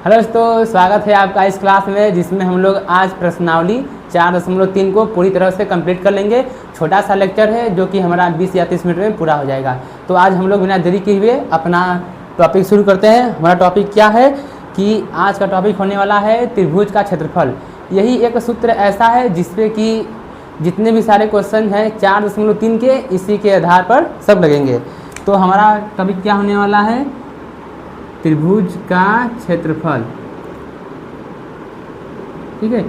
Hello दोस्तों, स्वागत है आपका इस क्लास में जिसमें हम लोग आज प्रश्नावली 4.3 को पूरी तरह से कंप्लीट कर लेंगे। छोटा सा लेक्चर है जो कि हमारा 20 या 30 मिनट में पूरा हो जाएगा। तो आज हम लोग बिना देरी किए हुए अपना टॉपिक शुरू करते हैं। हमारा टॉपिक क्या है कि आज का टॉपिक होने वाला है त्रिभुज का क्षेत्रफल। यही एक सूत्र ऐसा है जिसपे कि जितने भी सारे क्वेश्चन हैं 4.3 के इसी के आधार पर सब लगेंगे। तो हमारा टॉपिक क्या होने वाला है, त्रिभुज का क्षेत्रफल। ठीक है,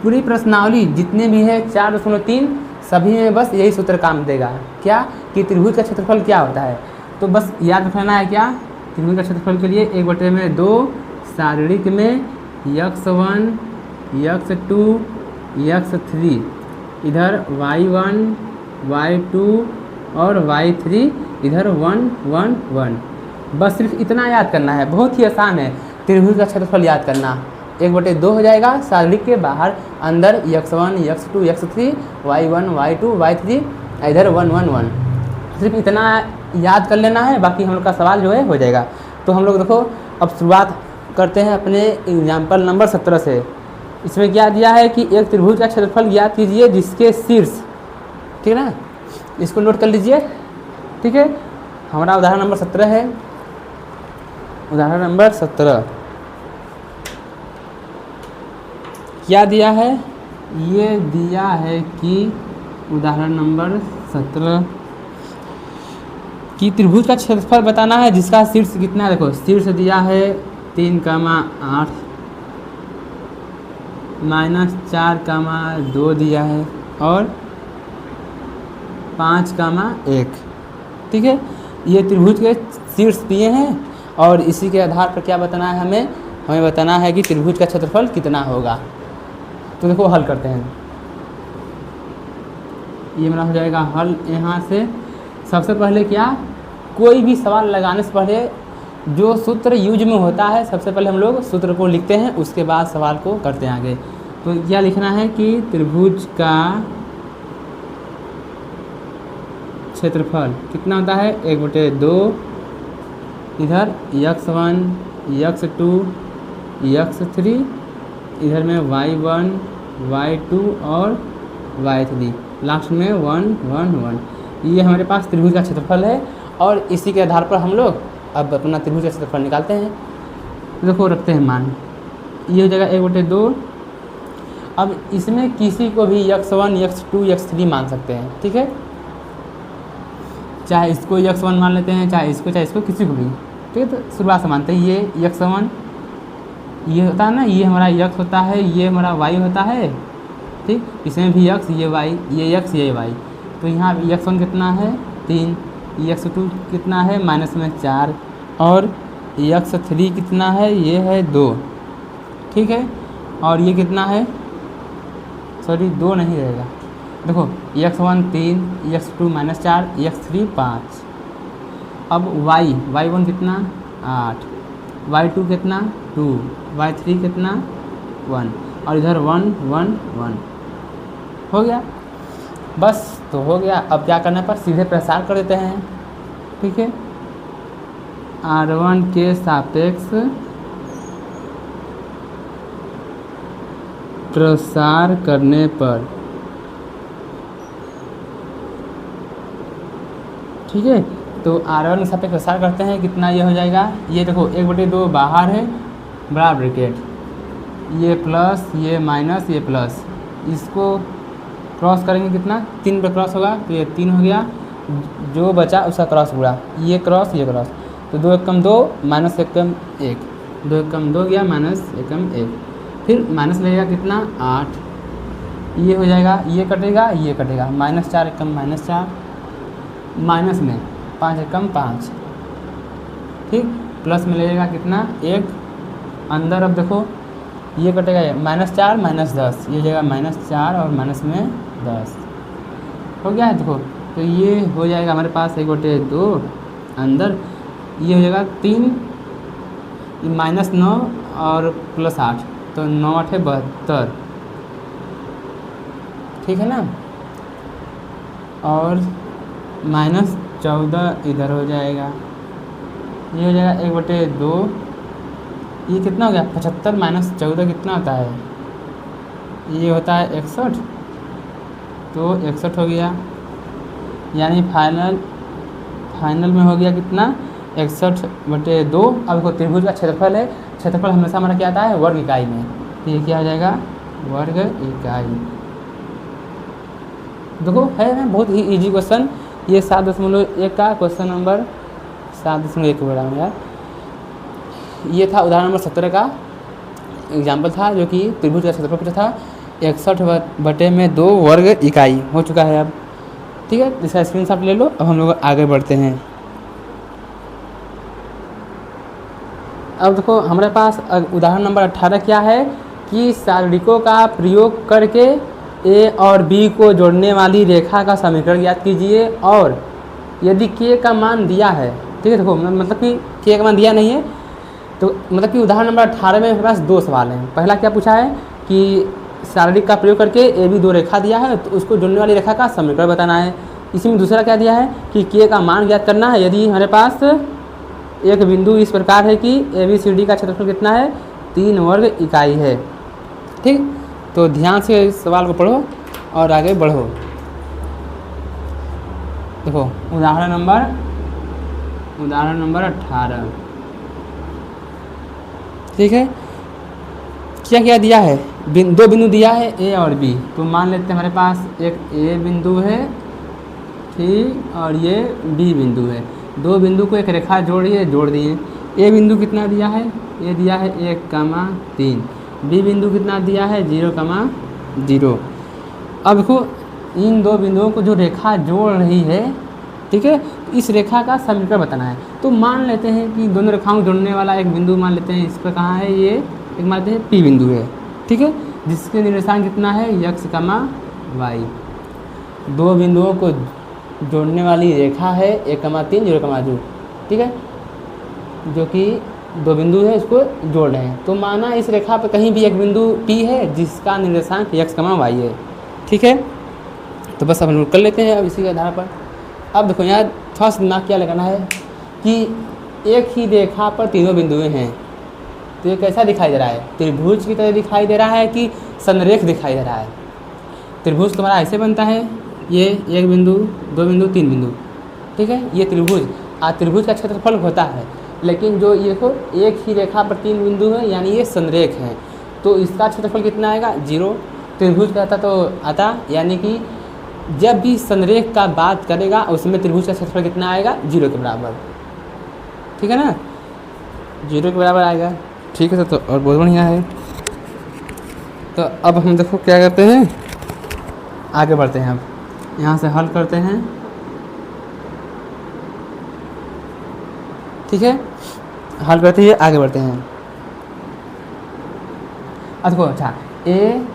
पूरी प्रश्नावली जितने भी है 4.3 सभी में बस यही सूत्र काम देगा, क्या कि त्रिभुज का क्षेत्रफल क्या होता है। तो बस याद रखना है क्या, त्रिभुज का क्षेत्रफल के लिए 1/2 शारीरिक में x1 x2 x3 इधर y1 y2 और y3 इधर 1 1 1। बस सिर्फ इतना याद करना है, बहुत ही आसान है त्रिभुज का क्षेत्रफल याद करना। 1/2 हो जाएगा शारीरिक के बाहर, अंदर x1 x2 x3 y1 y2 y3 इधर 1 1 1। सिर्फ इतना याद कर लेना है, बाकी हम लोग का सवाल जो है हो जाएगा। तो हम लोग देखो अब शुरुआत करते हैं अपने एग्जाम्पल नंबर 17 से। इसमें क्या दिया है कि एक त्रिभुज का क्षेत्रफल ज्ञात कीजिए जिसके शीर्ष, ठीक है ना, इसको नोट कर लीजिए। ठीक है, हमारा उदाहरण नंबर 17 है। उदाहरण नंबर 17 क्या दिया है, ये दिया है कि उदाहरण नंबर 17 कि त्रिभुज का क्षेत्रफल बताना है जिसका शीर्ष कितना है। देखो शीर्ष दिया है 3,8 -4,2 दिया है और 5,1। ठीक है, ये त्रिभुज के शीर्ष दिए हैं और इसी के आधार पर क्या बताना है, हमें बताना है कि त्रिभुज का क्षेत्रफल कितना होगा। तो देखो हल करते हैं। ये मेरा हो जाएगा हल। यहाँ से सबसे पहले क्या, कोई भी सवाल लगाने से पहले जो सूत्र यूज में होता है सबसे पहले हम लोग सूत्र को लिखते हैं, उसके बाद सवाल को करते हैं आगे। तो क्या लिखना है कि त्रिभुज का क्षेत्रफल कितना होता है, 1/2 इधर x1 x2 x3 इधर में y1 y2 और y3 लास्ट में 1 1 1। ये हमारे पास त्रिभुज का क्षेत्रफल है और इसी के आधार पर हम लोग अब अपना त्रिभुज का क्षेत्रफल निकालते हैं। देखो रखते हैं मान, ये हो जाएगा 1/2। अब इसमें किसी को भी x1 x2 x3 मान सकते हैं। ठीक है, चाहे इसको x1 मान लेते हैं, चाहे इसको किसी को भी। ठीक है, तो शुरुआत से मानते हैं। ये x1 ये होता है ना, ये हमारा x होता है, ये हमारा y होता है। ठीक, इसमें भी x, ये y, ये x ये y। तो यहाँ x1 कितना है 3, x2 कितना है -4 और x3 कितना है, ये है 2। ठीक है, और ये कितना है, सॉरी 2 नहीं रहेगा। देखो x1 3 x2 -4 x3 5। अब y1 कितना 8, y2 कितना 2, y3 कितना 1 और इधर 1 1 1 हो गया। बस तो हो गया। अब क्या करना पर सीधे प्रसार कर देते हैं। ठीक है, r1 के सापेक्ष प्रसार करने पर, ठीक है, तो r1 के सापेक्ष प्रसार करते हैं, कितना ये हो जाएगा। ये देखो 1/2 बाहर है, बड़ा ब्रैकेट, ये प्लस ये माइनस ये प्लस, इसको क्रॉस करेंगे कितना 3 पे क्रॉस होगा तो ये 3 हो गया, जो बचा उसका क्रॉस पूरा, ये क्रॉस ये क्रॉस, तो 2 एकम 2 -1 1, 2 एकम 2 गया -1 1, फिर माइनस लगेगा कितना 8, ये हो जाएगा, ये कटेगा ये कटेगा, -4 एकम -4, माइनस में 5 एकम 5। ठीक, प्लस में लगेगा कितना 1 अंदर। अब देखो ये कटेगा, -4 -10, ये हो जाएगा -4 और माइनस में 10 हो गया है। देखो तो ये हो जाएगा हमारे पास 1/2 अंदर, ये हो जाएगा 3 -9 और +8 तो 9 8 72। ठीक है ना, और -14 इधर हो जाएगा, ये हो जाएगा 1/2 ये कितना हो गया 75 माइनस 14 कितना होता है, ये होता है 61, तो 61 हो गया, यानी फाइनल में हो गया कितना 61/2। अब देखो त्रिभुज का क्षेत्रफल है, क्षेत्रफल हमेशा हमारा क्या आता है वर्ग इकाई में, तो ये क्या हो जाएगा वर्ग इकाई। देखो है ना बहुत ही इजी क्वेश्चन, ये 7.1 का क्वेश्चन नंबर 7.1 बोला हूँ यार। ये था उदाहरण नंबर 17 का एग्जाम्पल था, जो कि त्रिभुज का क्षेत्रफल पूछा था 61/2 वर्ग इकाई हो चुका है अब। ठीक है, इसका स्क्रीनशॉट ले लो। अब हम लोग आगे बढ़ते हैं। अब देखो हमारे पास उदाहरण नंबर 18 क्या है कि सारणिकों का प्रयोग करके ए और बी को जोड़ने वाली रेखा का समीकरण ज्ञात कीजिए, और यदि के का मान दिया है, ठीक है, देखो मतलब कि के का मान दिया नहीं है, तो मतलब कि उदाहरण नंबर 18 में हमारे पास दो सवाल हैं। पहला क्या पूछा है कि सारणिक का प्रयोग करके ए बी दो रेखा दिया है, तो उसको जोड़ने वाली रेखा का समीकरण बताना है। इसी में दूसरा क्या दिया है कि के का मान ज्ञात करना है यदि हमारे पास एक बिंदु इस प्रकार है कि ए बी सी डी का क्षेत्रफल कितना है 3 वर्ग इकाई है। ठीक, तो ध्यान से इस सवाल को पढ़ो और आगे बढ़ो। देखो उदाहरण नंबर 18, ठीक है, क्या क्या दिया है, दो बिंदु दिया है ए और बी। तो मान लेते हैं हमारे पास एक ए बिंदु है, ठीक, और ये बी बिंदु है। दो बिंदु को एक रेखा जोड़ दिए। ए बिंदु कितना दिया है, ए दिया है 1,3, बी बिंदु कितना दिया है 0,0। अब देखो इन दो बिंदुओं को जो रेखा जोड़ रही है, ठीक है, तो इस रेखा का समीकरण बताना है। तो मान लेते हैं कि दोनों रेखाओं को जोड़ने वाला एक बिंदु मान लेते हैं, इस पर कहाँ है, ये एक मान लेते हैं पी बिंदु है, ठीक है, जिसके निर्देशांक कितना है x, y। दो बिंदुओं को जोड़ने वाली रेखा है 1,3 0,2, ठीक है, जो कि दो बिंदु है इसको जोड़ रहे हैं। तो माना इस रेखा पर कहीं भी एक बिंदु P है जिसका निर्देशांक x, y है, ठीक है। तो बस अब हम लोग कर लेते हैं अब इसी के आधार पर। अब देखो यहाँ थोड़ा सा दिमाग क्या लगाना है कि एक ही रेखा पर तीनों बिंदुएं हैं, तो ये कैसा दिखाई दे रहा है, त्रिभुज की तरह दिखाई दे रहा है कि संरेख दिखाई दे रहा है। त्रिभुज तुम्हारा ऐसे बनता है, ये एक बिंदु, दो बिंदु, तीन बिंदु, ठीक है, ये त्रिभुज। त्रिभुज का क्षेत्रफल होता है, लेकिन जो ये देखो एक ही रेखा पर तीन बिंदु है यानी ये संरेख है, तो इसका क्षेत्रफल कितना आएगा 0। त्रिभुज का आता तो आता, यानी कि जब भी संरेख का बात करेगा उसमें त्रिभुज का क्षेत्रफल कितना आएगा 0 के बराबर, ठीक है ना, 0 के बराबर आएगा, ठीक है। तो और बहुत बढ़िया है। तो अब हम देखो क्या करते हैं, आगे बढ़ते हैं। अब यहाँ से हल करते हैं, ठीक है, हल करते हुए आगे बढ़ते हैं। अब देखो अच्छा, ए,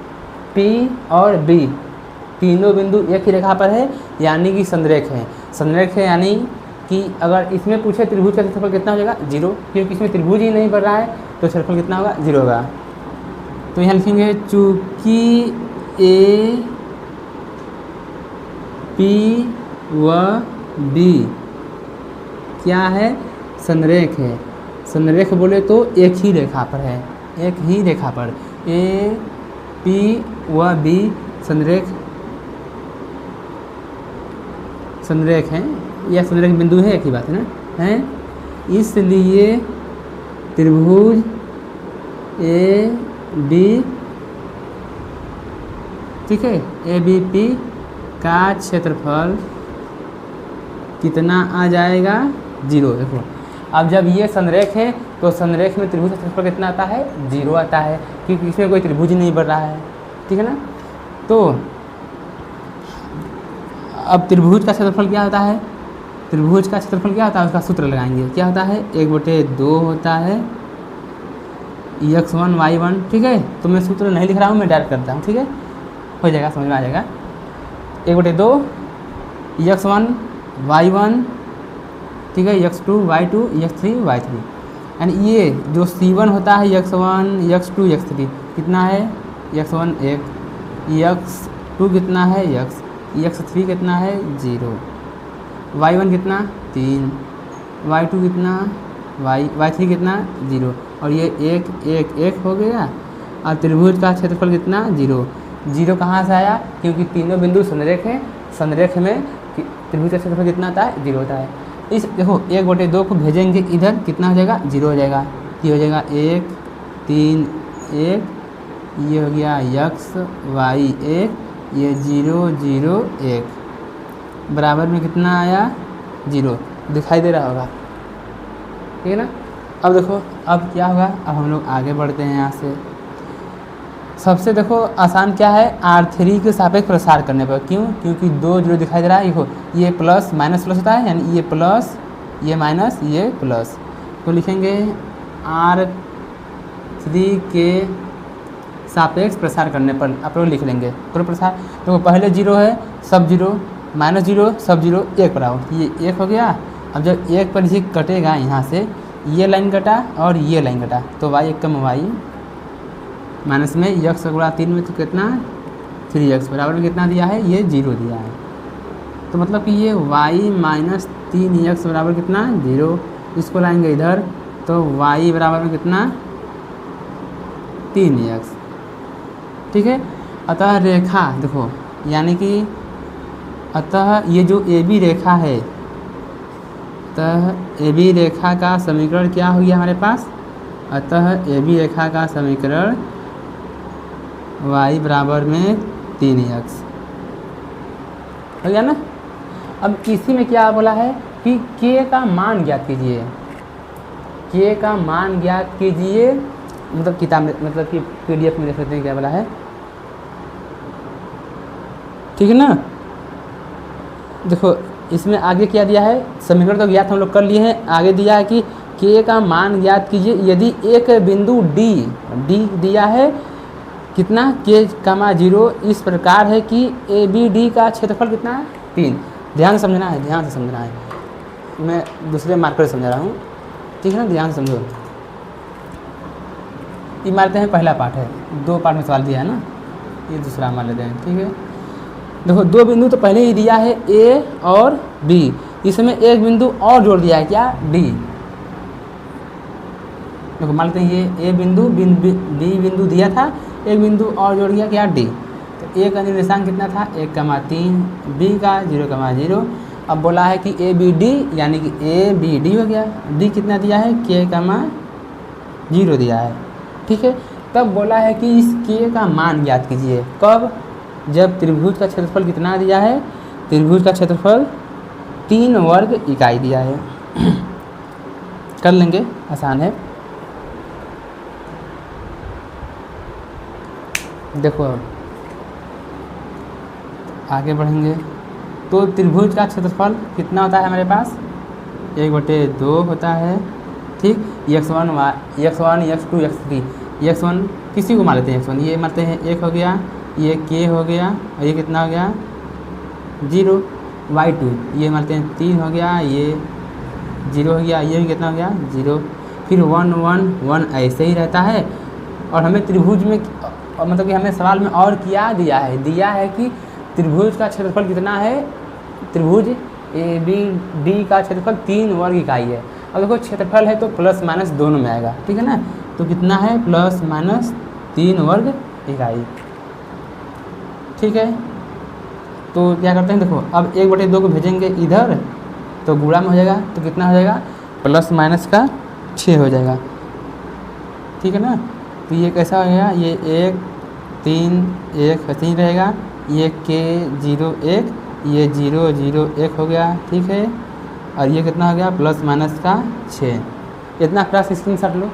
पी और बी तीनों बिंदु एक ही रेखा पर है, यानी कि संरेख है। संरेख है यानी कि अगर इसमें पूछे त्रिभुज का क्षेत्रफल कितना हो जाएगा 0, क्योंकि इसमें त्रिभुज ही नहीं बढ़ रहा है, तो क्षेत्रफल कितना होगा 0 होगा। तो यहाँ लिखेंगे चूँकि ए, पी व बी क्या है, संरेख है। संरेख बोले तो एक ही रेखा पर है, एक ही रेखा पर ए, पी व बी संरेख है, या संरेख बिंदु है, एक ही बात है ना, है। इसलिए त्रिभुज ए बी, ठीक है, ए बी पी का क्षेत्रफल कितना आ जाएगा 0। देखो अब जब ये संरेख है तो संरेख में त्रिभुज का क्षेत्रफल कितना आता है 0 आता है, क्योंकि इसमें कोई त्रिभुज नहीं बढ़ रहा है, ठीक है ना। तो अब त्रिभुज का क्षेत्रफल क्या होता है, त्रिभुज का क्षेत्रफल क्या होता है, उसका सूत्र लगाएंगे। क्या होता है 1/2 होता है x1 y1, ठीक है। तो मैं सूत्र नहीं लिख रहा हूँ, मैं डायरेक्ट करता हूँ, ठीक है, हो जाएगा, समझ में आ जाएगा। 1/2 x1 y1, ठीक है, x2 y2 x3 y3, यानी ये जो c1 होता है x1 x2 x3 कितना है, x1 1, x2 कितना है x3 कितना है 0, y1 कितना 3, y2 कितना y3 कितना 0, और ये 1 1 1 हो गया। और त्रिभुज का क्षेत्रफल कितना 0, 0 कहाँ से आया, क्योंकि तीनों बिंदु संरेख हैं, संरेख में त्रिभुज का क्षेत्रफल कितना होता है 0 होता है। इस देखो 1/2 को भेजेंगे इधर, कितना हो जाएगा 0 हो जाएगा, ये हो जाएगा 1 3 1, ये हो गया x y 1, ये 0 0 1, बराबर में कितना आया 0, दिखाई दे रहा होगा, ठीक है ना। अब देखो अब क्या होगा, अब हम लोग आगे बढ़ते हैं यहाँ से। सबसे देखो आसान क्या है, R3 के सापेक्ष प्रसार करने पर, क्यों, क्योंकि 2 0 दिखाई दे रहा है, देखो ये प्लस माइनस प्लस होता है, यानी ये प्लस ये माइनस ये प्लस, तो लिखेंगे R3 के सापेक्ष प्रसार करने पर आप लोग लिख लेंगे पूरा प्रसार। तो पहले 0 है, सब 0, माइनस 0 सब 0, 1 पर आओ, ये 1 हो गया। अब जब 1 पर ये कटेगा, यहाँ से ये लाइन कटा और ये लाइन कटा, तो y कम y माइनस में x गुणा 3 में तो कितना 3x बराबर में कितना दिया है, ये 0 दिया है। तो मतलब कि ये y माइनस 3x बराबर कितना 0, इसको लाएंगे इधर, तो y बराबर में कितना 3x, ठीक है। अतः रेखा देखो, यानी कि अतः ये जो AB रेखा है, अतः AB रेखा का समीकरण क्या हो गया हमारे पास, अतः AB रेखा का समीकरण y बराबर में 3x हो गया ना। अब इसी में क्या बोला है कि k का मान ज्ञात कीजिए, k का मान ज्ञात कीजिए, मतलब किताब में, मतलब कि PDF में देख सकते हैं क्या बोला है, ठीक है ना। देखो इसमें आगे क्या दिया है, समीकरण तो ज्ञात हम लोग कर लिए हैं, आगे दिया है कि k का मान ज्ञात कीजिए यदि एक बिंदु D दिया है कितना k, 0 इस प्रकार है कि ABD का क्षेत्रफल कितना है 3। ध्यान से समझना है, ध्यान से समझना है, मैं दूसरे मार्कर से समझा रहा हूँ, ठीक है ना, ध्यान से समझो। ये मारते हैं, पहला पार्ट है, 2 पार्ट में सवाल दिया है ना, ये दूसरा मान लेते हैं, ठीक है। देखो 2 बिंदु तो पहले ही दिया है A और B, इसमें एक बिंदु और जोड़ दिया है क्या D। देखो मान लेते हैं ये A बिंदु B बिंदु दिया था, एक बिंदु और जोड़ दिया क्या D, तो A का निर्देशांक कितना था 1,3, B का 0,0। अब बोला है कि ABD यानी कि ABD हो गया, D कितना दिया है k, 0 दिया है, ठीक है। तब बोला है कि इस k का मान ज्ञात कीजिए, कब, जब त्रिभुज का क्षेत्रफल कितना दिया है, त्रिभुज का क्षेत्रफल 3 वर्ग इकाई दिया है। कर लेंगे, आसान है। देखो आगे बढ़ेंगे, तो त्रिभुज का क्षेत्रफल कितना होता है हमारे पास 1/2 होता है, ठीक। x1 x2 x3, x1 किसी को मान लेते हैं, x1 ये मानते हैं 1 हो गया, ये k हो गया, और ये कितना हो गया 0, y2 ये मानते हैं 3 हो गया, ये 0 हो गया, ये भी कितना हो गया 0, फिर 1 1 1 ऐसे ही रहता है। और हमें त्रिभुज में, मतलब कि हमें सवाल में और क्या दिया है कि त्रिभुज का क्षेत्रफल कितना है, त्रिभुज ABD का क्षेत्रफल 3 वर्ग इकाई है। अब देखो क्षेत्रफल है तो प्लस माइनस दोनों में आएगा, ठीक है ना, तो कितना है प्लस माइनस 3 वर्ग इकाई, ठीक है। तो क्या करते हैं, देखो अब 1/2 को भेजेंगे इधर, तो गुणा में हो जाएगा, तो कितना हो जाएगा प्लस माइनस का 6 हो जाएगा, ठीक है ना। तो ये कैसा हो गया, ये 1 3 1 ऐसे ही रहेगा, ये k 0 1, ये 0 0 1 हो गया, ठीक है। और ये कितना हो गया प्लस माइनस का 6। इतना क्लास स्क्रीनशॉट लो,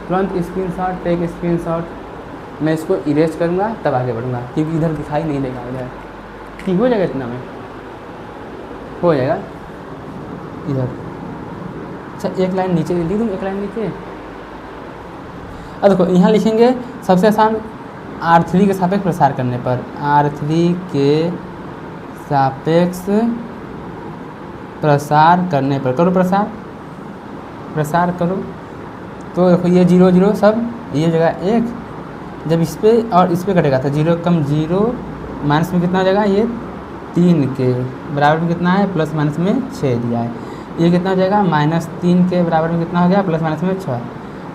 तुरंत स्क्रीनशॉट, टेक स्क्रीनशॉट। मैं इसको इरेज करूँगा तब आगे बढ़ूँगा, क्योंकि इधर दिखाई नहीं देगा, इधर ठीक हो जाएगा, इतना में हो जाएगा इधर। अच्छा एक लाइन नीचे लिख दूँ, एक लाइन नीचे। अब देखो यहाँ लिखेंगे सबसे आसान, R3 के सापेक्ष प्रसार करने पर, R3 के सापेक्ष प्रसार करने पर, करो प्रसार करो। तो देखो ये 0 0 सब, ये जगह 1, जब इस पे और इस पे कटेगा तो 0 कम 0 माइनस में कितना हो जाएगा, ये 3 के बराबर में कितना है प्लस माइनस में 6 दिया है। ये कितना हो जाएगा -3 के बराबर में कितना हो गया प्लस माइनस में 6।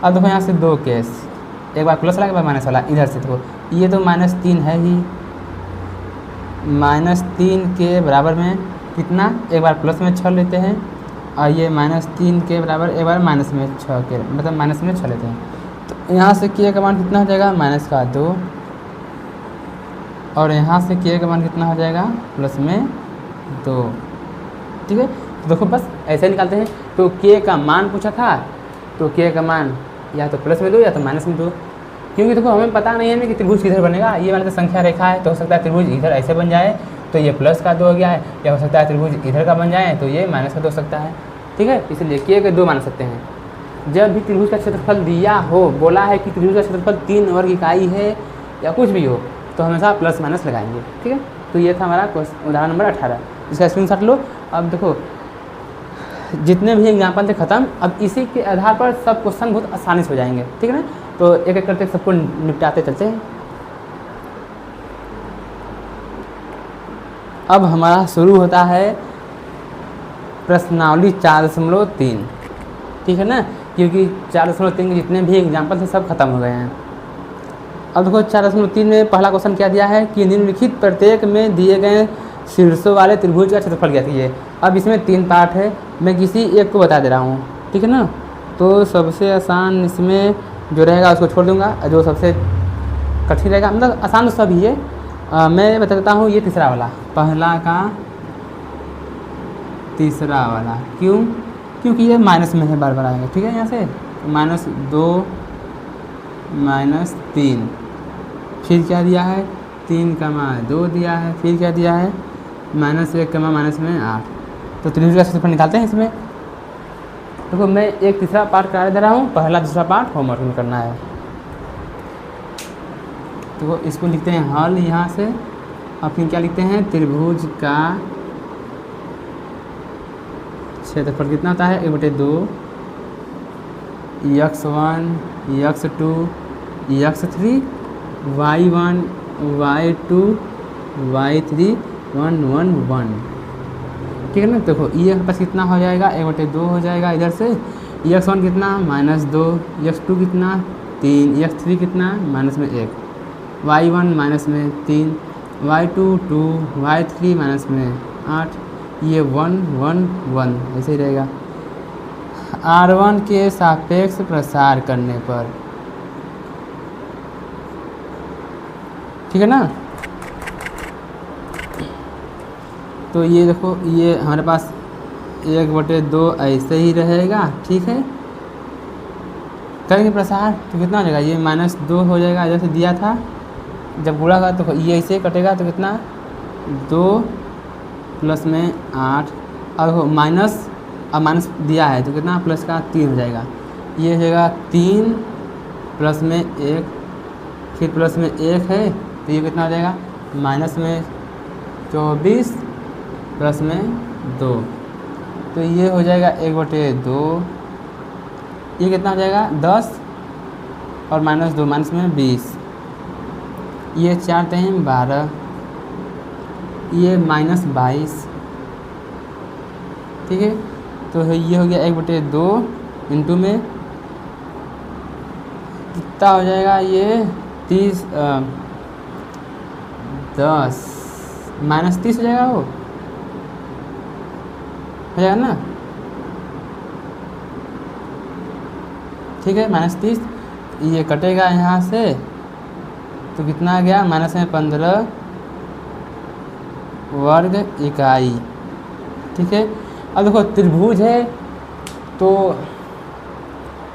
अब देखो यहाँ से दो केस, एक बार प्लस वाला एक बार माइनस वाला, इधर से देखो ये तो -3 है ही, -3 के बराबर में कितना एक बार प्लस में 6 लेते हैं और ये -3 के बराबर एक बार माइनस में 6 के मतलब माइनस में 6 लेते हैं। तो यहाँ से के का मान कितना हो जाएगा -2 और यहाँ से के का मान कितना हो जाएगा प्लस में 2। ठीक है, तो देखो बस ऐसे निकालते हैं। तो के का मान पूछा था तो के का मान या तो प्लस में 2 या तो माइनस में 2, क्योंकि देखो हमें पता नहीं है ना कि त्रिभुज किधर बनेगा। ये वाला तो संख्या रेखा है तो हो सकता है त्रिभुज इधर ऐसे बन जाए तो ये प्लस का 2 हो गया है, या हो सकता है त्रिभुज इधर का बन जाए तो ये माइनस का 2 हो सकता है। ठीक है, इसलिए के 2 मान सकते हैं। जब भी त्रिभुज का क्षेत्रफल दिया हो, बोला है कि त्रिभुज का क्षेत्रफल 3 वर्ग इकाई है या कुछ भी हो, तो हमेशा प्लस माइनस लगाएंगे। ठीक है, तो ये था हमारा उदाहरण नंबर 18, इसका स्क्रीनशॉट लो। अब देखो जितने भी एग्जाम्पल थे खत्म, अब इसी के आधार पर सब क्वेश्चन बहुत आसानी से हो जाएंगे। ठीक है ना, तो एक एक करके सबको निपटाते चलते हैं। अब हमारा शुरू होता है प्रश्नावली 4.3। ठीक है ना, क्योंकि 4.3 के जितने भी एग्जाम्पल थे सब खत्म हो गए हैं। अब देखो 4.3 में पहला क्वेश्चन क्या दिया है कि निम्नलिखित प्रत्येक में दिए गए शीर्षों वाले त्रिभुज का क्षेत्रफल क्या कीजिए। अब इसमें 3 पार्ट है, मैं किसी एक को बता दे रहा हूँ। ठीक है ना, तो सबसे आसान इसमें जो रहेगा उसको छोड़ दूंगा, जो सबसे कठिन रहेगा मतलब आसान तो सभी है, मैं बता देता हूँ। ये तीसरा वाला, पहला का तीसरा वाला, क्यों? क्योंकि ये माइनस में है, बार बार आएगा। ठीक है, यहाँ से -2 -3, फिर क्या दिया है 3,2 दिया है, फिर क्या दिया है -1, -8। तो त्रिभुज का क्षेत्रफल निकालते हैं इसमें। देखो मैं एक तीसरा पार्ट करा दे रहा हूँ, पहला दूसरा पार्ट होमवर्क में करना है। तो इसको लिखते हैं हल यहाँ से, और फिर क्या लिखते हैं त्रिभुज का क्षेत्रफल कितना होता है 1/2 x1 x2 x3 y1 y2 y3 1 1 1। ठीक है ना, देखो ये पास कितना हो जाएगा 1/2 हो जाएगा इधर से, x1 कितना -2, x2 कितना 3, x3 कितना -1, y1 -3, y2 2, y3 -8, ये 1 1 1 ऐसे ही रहेगा। R1 के सापेक्ष प्रसार करने पर, ठीक है ना, तो ये देखो ये हमारे पास 1/2 ऐसे ही रहेगा। ठीक है, करेंगे प्रसार तो कितना हो जाएगा, ये -2 हो जाएगा, इधर से दिया था, जब गुणा का तो ये ऐसे कटेगा तो कितना 2 प्लस में 8, अब माइनस, अब माइनस दिया है तो कितना प्लस का 3 हो जाएगा। ये हो जाएगा 3 प्लस में 1, फिर प्लस में 1 है तो ये कितना हो जाएगा माइनस में 24 प्लस में 2, तो ये हो जाएगा 1/2, ये कितना हो जाएगा 10 और -2 माइनस में 20, ये 4 3 12, ये -22। ठीक है, तो ये हो गया 1/2 इंटू में कितना हो जाएगा ये 30 10 -30 हो जाएगा, वो हो जाएगा ना। ठीक है, -30, ये कटेगा यहाँ से तो कितना आ गया -15 वर्ग इकाई। ठीक है, अब देखो त्रिभुज है तो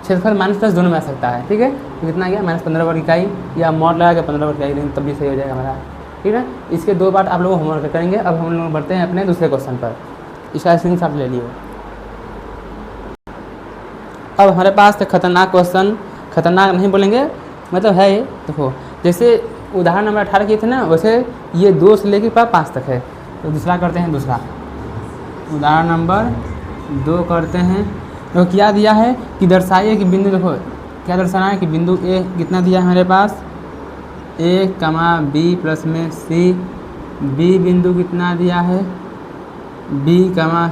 क्षेत्रफल माइनस प्लस दोनों में आ सकता है। ठीक है, तो कितना आ गया -15 वर्ग इकाई, या मॉड लगा के 15 वर्ग इकाई, लेकिन तब भी सही हो जाएगा हमारा। ठीक है, इसके 2 पार्ट आप लोग होमवर्क करेंगे। अब हम लोग बढ़ते हैं अपने दूसरे क्वेश्चन पर, इसका स्क्रीनशॉट ले लियो। अब हमारे पास खतरनाक क्वेश्चन, खतरनाक नहीं बोलेंगे मतलब है, देखो जैसे उदाहरण नंबर 18 किए थे ना, वैसे ये 2 से लेकर 5 तक है। तो दूसरा करते हैं, दूसरा उदाहरण नंबर 2 करते हैं। तो क्या दिया है कि दर्शाइए कि बिंदु, देखो क्या दर्शाना है कि बिंदु ए कितना दिया है हमारे पास A, B प्लस में C, B बिंदु कितना दिया है B,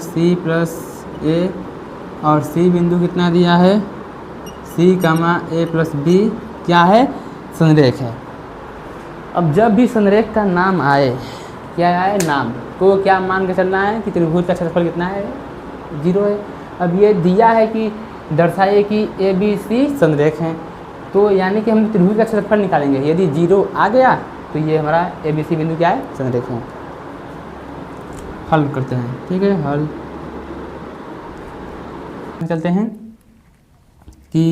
C प्लस ए और सी बिंदु कितना दिया है, सी कामा ए प्लस बी क्या है, संरेख है। अब जब भी संरेख का नाम आए, क्या आए नाम, तो क्या मान के चलना है कि त्रिभुज का क्षेत्रफल कितना है, 0 है। अब ये दिया है कि दर्शाइए कि ए बी सी संरेख हैं, तो यानी कि हम त्रिभुज का क्षेत्रफल निकालेंगे, यदि 0 आ गया तो ये हमारा ए बी सी बिंदु क्या है, संरेख है। हल करते हैं, ठीक है, हल चलते हैं कि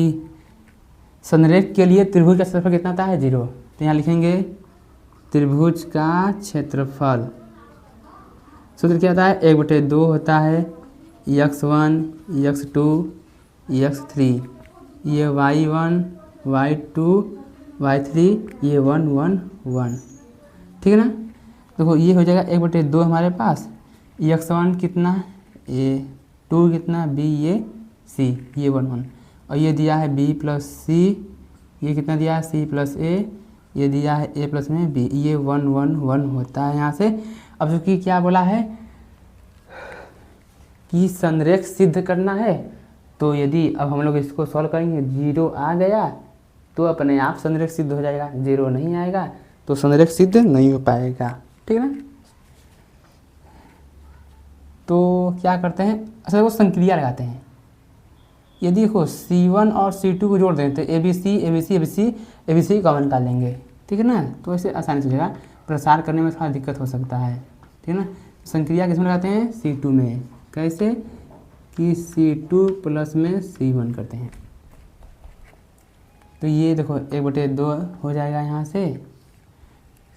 संरेख के लिए त्रिभुज का क्षेत्रफल कितना आता है, 0। तो यहाँ लिखेंगे त्रिभुज का क्षेत्रफल, सूत्र क्या आता है, 1/2 होता है x1 x2 x3, ये y1 y2 y3, ये 1 1 1, ठीक है ना। देखो ये हो जाएगा 1/2 हमारे पास, x1 कितना a, 2 कितना b, ये c, ये 1 1, और ये दिया है b प्लस c, ये कितना दिया है c प्लस a, ये दिया है a प्लस में b, ये 1 1 1 होता है यहाँ से। अब चूँकि क्या बोला है कि संरेख सिद्ध करना है, तो यदि अब हम लोग इसको सॉल्व करेंगे, 0 आ गया तो अपने आप संरेख सिद्ध हो जाएगा, 0 नहीं आएगा तो संरेख सिद्ध नहीं हो पाएगा, ठीक है ना। तो क्या करते हैं, अच्छा वो संक्रिया लगाते हैं। यदि देखो C1 और C2 को जोड़ दें तो ए बी सी कॉमन निकाल लेंगे, ठीक है ना। तो ऐसे आसानी से हो जाएगा, प्रसार करने में थोड़ा दिक्कत हो सकता है, ठीक है ना। संक्रिया किसमें लगाते हैं, C2 में, कैसे कि C2 प्लस में C1 करते हैं। तो ये देखो 1/2 हो जाएगा, यहाँ से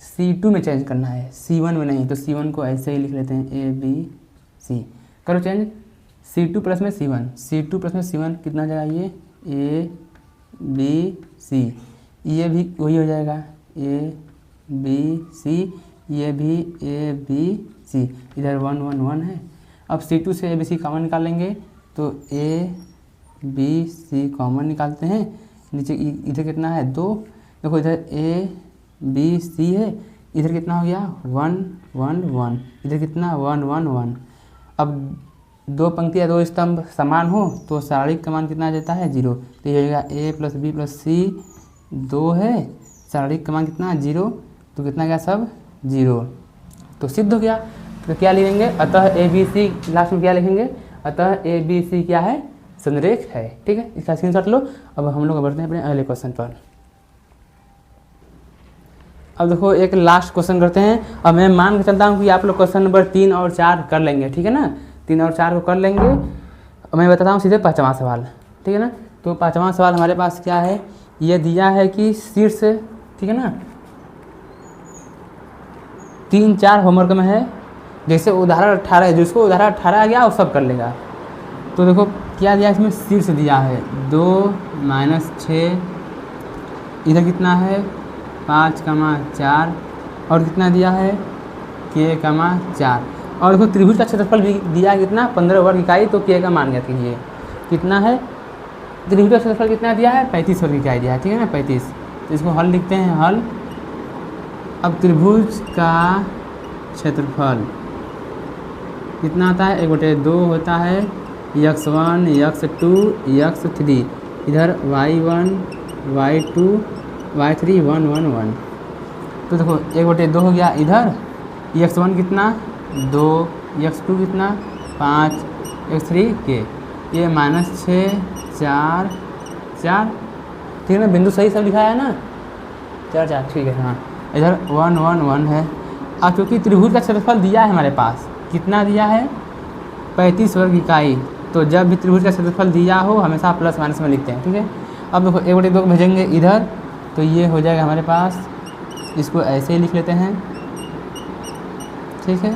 C2 में चेंज करना है, C1 में नहीं, तो C1 को ऐसे ही लिख लेते हैं ए बी सी, करो चेंज, C2 प्लस में C1 कितना हो जाएगा, ये ए बी सी, ये भी वही हो जाएगा ए बी सी, ये भी ए बी सी, इधर 1 1 1 है। अब C2 से ए बी सी कॉमन निकाल लेंगे, तो ए बी सी कॉमन निकालते हैं, नीचे इधर कितना है 2, देखो इधर ए बी सी है, इधर कितना हो गया 1 1 1, इधर कितना 1 1 1। अब 2 पंक्ति या 2 स्तंभ समान हो तो सारणिक का मान कितना देता है, 0। तो ये हो जाएगा ए प्लस बी प्लस सी 2 है, सारणिक का मान कितना 0, तो कितना गया सब 0, तो सिद्ध हो गया। तो क्या लिखेंगे, अतः ए बी सी, लास्ट में क्या लिखेंगे, अतः ए बी सी क्या है, संरेख है, ठीक है। इसका स्क्रीनशॉट लो। अब हम लोग बढ़ते हैं अपने अगले क्वेश्चन पर। अब देखो एक लास्ट क्वेश्चन करते हैं। अब मैं मान के चलता हूँ कि आप लोग क्वेश्चन नंबर 3 और 4 कर लेंगे, ठीक है ना, 3 और 4 को कर लेंगे। मैं बताता हूँ सीधे 5वां सवाल, ठीक है ना। तो 5वां सवाल हमारे पास क्या है, ये दिया है कि शीर्ष, ठीक है ना, 3 4 होमवर्क में है, जैसे उदाहरण 18 है, जिसको उदाहरण 18 आ गया वो सब कर लेगा। तो देखो क्या दिया, इसमें शीर्ष दिया है 2 -6, इधर कितना है 5, 4, और कितना दिया है k, 4, और देखो त्रिभुज का क्षेत्रफल भी दिया है कितना 15 वर्ग इकाई, तो k का मान ज्ञात कीजिए कितना है, त्रिभुज का क्षेत्रफल कितना दिया है 35 वर्ग इकाई दिया है, ठीक है ना 35। तो इसको हल लिखते हैं, हल। अब त्रिभुज का क्षेत्रफल कितना आता है, 1/2 होता है x1 x2 x3, इधर y1 y2 y3 1 1 1। तो देखो 1/2 हो गया, इधर x1 कितना 2, x2 कितना 5, x3 के, ये -6 4 4, ठीक है ना, बिंदु सही सब लिखा है ना, 4 4, ठीक है। हाँ इधर 1 1 1 है। अब क्योंकि त्रिभुज का क्षेत्रफल दिया है हमारे पास, कितना दिया है 35 वर्ग इकाई, तो जब भी त्रिभुज का क्षेत्रफल दिया हो हमेशा प्लस माइनस में लिखते हैं, ठीक है। अब देखो 1/2 को भेजेंगे इधर, तो ये हो जाएगा हमारे पास, इसको ऐसे ही लिख लेते हैं, ठीक है।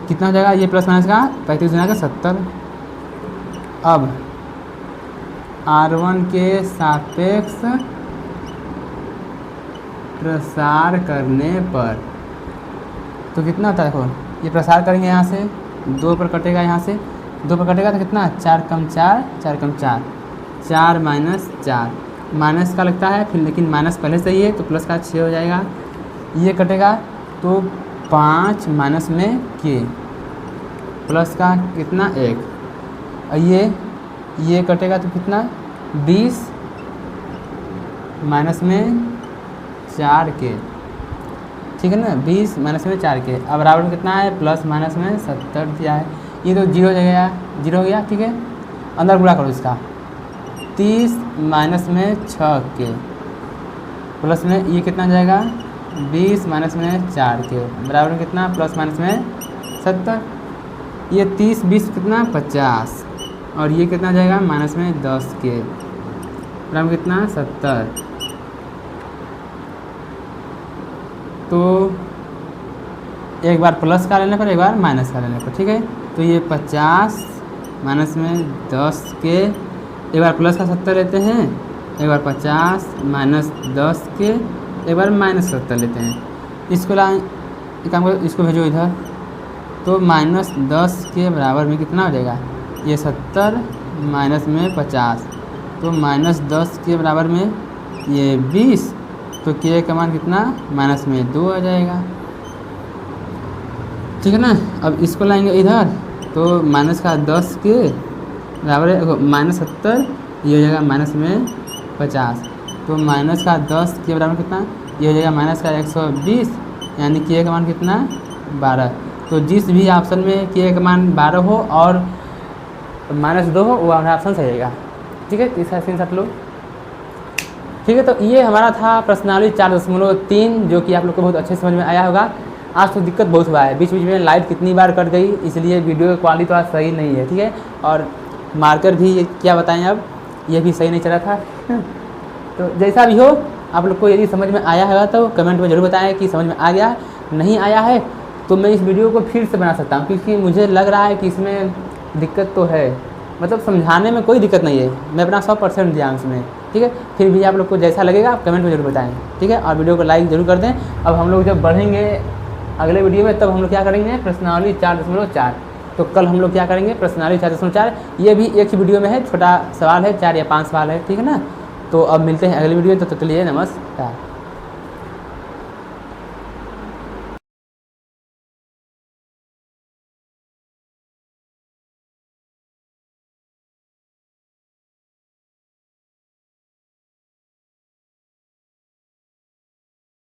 कितना हो जाएगा ये प्लस माइनस का 35 गुना का 70। अब R1 के सापेक्ष प्रसार करने पर तो कितना होता है, देखो ये प्रसार करेंगे यहाँ से 2 पर कटेगा, यहाँ से 2 पर कटेगा तो कितना 4 कम 4 4 कम 4 4 -4, माइनस का लगता है फिर, लेकिन माइनस पहले से ही है तो प्लस का 6 हो जाएगा, ये कटेगा तो 5 माइनस में k, प्लस का कितना 1, और ये कटेगा तो कितना 20 माइनस में 4 के, ठीक है ना, 20 माइनस में 4 के। अब बराबर में कितना है, प्लस माइनस में 70 दिया है, ये तो जीरो हो गया, ठीक है। अंदर गुणा करो इसका, 30 माइनस में 6 के प्लस में ये कितना जाएगा 20 माइनस में 4 के बराबर में कितना, प्लस माइनस में 70। ये 30 20 कितना 50, और ये कितना जाएगा माइनस में 10 के बराबर में कितना 70। तो एक बार प्लस का लेने पर एक बार माइनस का लेने पर, ठीक है। तो ये 50 माइनस में 10 के, एक बार प्लस का 70 लेते हैं, एक बार 50 माइनस 10 के, एक बार माइनस 70 लेते हैं। इसको एक काम करो, इसको भेजो इधर, तो माइनस 10 के बराबर में कितना हो जाएगा, ये 70 माइनस में 50, तो माइनस 10 के बराबर में ये 20, तो के का मान कितना माइनस में 2 आ जाएगा, ठीक है ना। अब इसको लाएंगे इधर, तो माइनस का 10 के बराबर है माइनस 70, ये हो जाएगा माइनस में 50, तो माइनस का 10 के बराबर कितना, ये हो जाएगा माइनस का 120, यानी के का मान कितना 12। तो जिस भी ऑप्शन में के का मान 12 हो और माइनस 2 हो वो हमारा ऑप्शन सही रहेगा, ठीक है। तीसरा स्क्रीनशॉट लो, ठीक है। तो ये हमारा था प्रश्नावली 4.3 जो कि आप लोग को बहुत अच्छे समझ में आया होगा। आज तो दिक्कत बहुत हुआ है, बीच बीच में लाइट कितनी बार कट गई, इसलिए वीडियो की क्वालिटी तो आज सही नहीं है, ठीक है। और मार्कर भी क्या बताएं, अब ये भी सही नहीं चला था। तो जैसा भी हो, आप लोग को यदि समझ में आया होगा तो कमेंट में ज़रूर बताएं कि समझ में आ गया। नहीं आया है तो मैं इस वीडियो को फिर से बना सकता हूँ, क्योंकि मुझे लग रहा है कि इसमें दिक्कत तो है, मतलब समझाने में कोई दिक्कत नहीं है, मैं अपना 100% दिया उसमें, ठीक है। फिर भी आप लोग को जैसा लगेगा आप कमेंट में ज़रूर बताएं, ठीक है। और वीडियो को लाइक ज़रूर कर दें। अब हम लोग जब बढ़ेंगे अगले वीडियो में, तब हम लोग क्या करेंगे प्रश्नावली 4.4। तो कल हम लोग क्या करेंगे प्रश्नावली 4.4, ये भी एक ही वीडियो में है, छोटा सवाल है, 4 या 5 सवाल है, ठीक है ना। तो अब मिलते हैं अगली वीडियो में, तो तब तक के लिए नमस्कार।